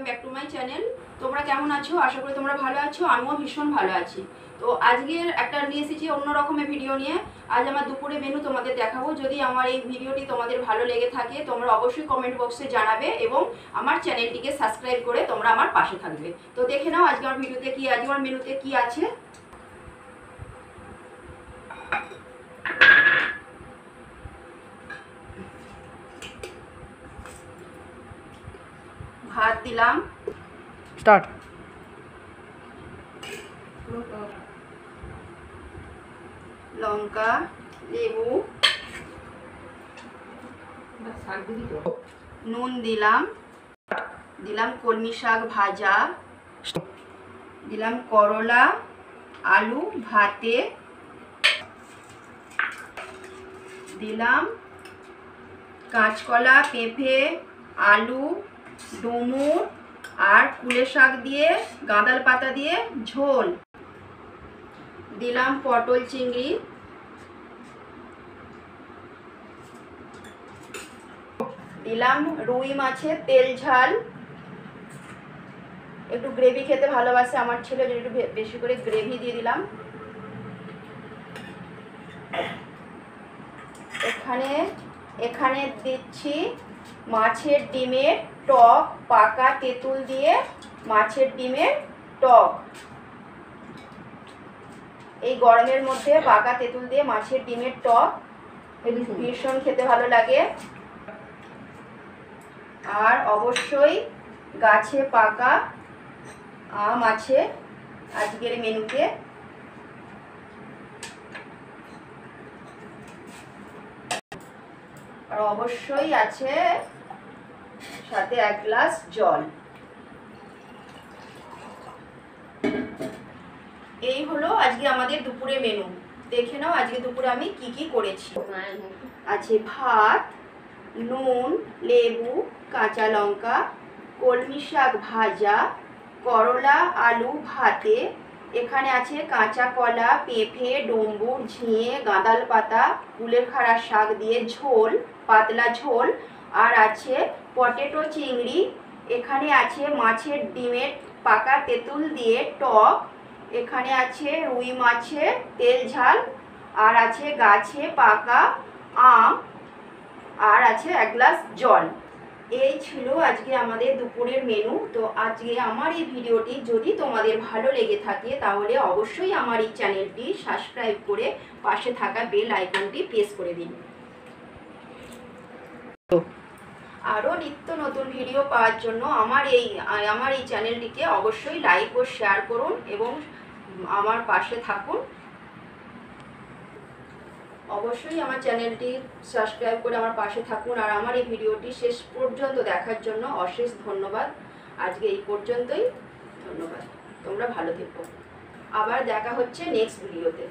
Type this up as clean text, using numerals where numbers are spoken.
Back to my channel. তোমরা কেমন আছো? আশা করি তোমরা ভালো আছো। আমিও ভীষণ ভালো আছি। তো আজকের একটা নিয়ে এসেছি অন্য রকমের ভিডিও নিয়ে। আজ আমার দুপুরে মেনু তোমাদের দেখাবো। যদি আমার এই ভিডিওটি তোমাদের ভালো লেগে থাকে তোমরা অবশ্যই কমেন্ট বক্সে জানাবে এবং আমার চ্যানেলটিকে সাবস্ক্রাইব করে তোমরা আমার পাশে থাকবে। তো দেখে নাও আজকে আমার ভিডিওতে কি, আজকে আমার মেনুতে কি আছে। ভাত দিলাম, স্টার্ট। লঙ্কা, লেবু, নুন দিলাম, দিলাম কলমি শাক ভাজা, দিলাম করলা আলু ভাতে, দিলাম কাঁচকলা পেঁপে আলু ডুমুর আর কুলে শাক দিয়ে গাঁদাল পাতা দিয়ে ঝোল, দিলাম পটল চিংড়ি, দিলাম রুই মাছের তেল ঝাল। একটু গ্রেভি খেতে ভালোবাসে আমার ছেলে, একটু বেশি করে গ্রেভি দিয়ে দিলাম। এখানে দিচ্ছি মাছের ডিমের টক, পাকা তেঁতুল দিয়ে মাছের ডিমের টক। এই গরমের মধ্যে পাকা তেঁতুল দিয়ে মাছের ডিমের টক ভীষণ খেতে ভালো লাগে। আর অবশ্যই গাছে পাকা আম আছে আজকের মেনুতে। আর অবশ্যই আছে সাথে 1 গ্লাস জল। এই হলো আজকে আমাদের দুপুরে মেনু। দেখে নাও আজকে দুপুরে আমি কি কি করেছি। আছে ভাত, নুন, লেবু, কাঁচা লঙ্কা, কলমি শাক ভাজা, করলা আলু ভাতে, এখানে আছে কাঁচা কলা পেঁপে ডুমুর ঝিঙে গাঁদাল পাতা কুলের খাড়া শাক দিয়ে ঝোল, পাতলা ঝোল। আর আছে পটেটো চিংড়ি, এখানে আছে মাছের ডিমের পাকা তেঁতুল দিয়ে টক, এখানে আছে রুই মাছের তেল ঝাল, আর আছে গাছে পাকা আম, আর আছে 1 গ্লাস জল। এই ছিল আজকে আমাদের দুপুরের মেনু। তো আজকে আমার এই ভিডিওটি যদি তোমাদের ভালো লেগে থাকে তাহলে অবশ্যই আমার এই চ্যানেলটি সাবস্ক্রাইব করে পাশে থাকা বেল আইকনটি প্রেস করে দিন। আরও নিত্য নতুন ভিডিও পাওয়ার জন্য আমার এই চ্যানেলটিকে অবশ্যই লাইক ও শেয়ার করুন এবং আমার পাশে থাকুন। অবশ্যই আমার চ্যানেলটি সাবস্ক্রাইব করে আমার পাশে থাকুন। আর আমার এই ভিডিওটি শেষ পর্যন্ত দেখার জন্য অশেষ ধন্যবাদ। আজকে এই পর্যন্তই, ধন্যবাদ। তোমরা ভালো থেকো। আবার দেখা হচ্ছে নেক্সট ভিডিওতে।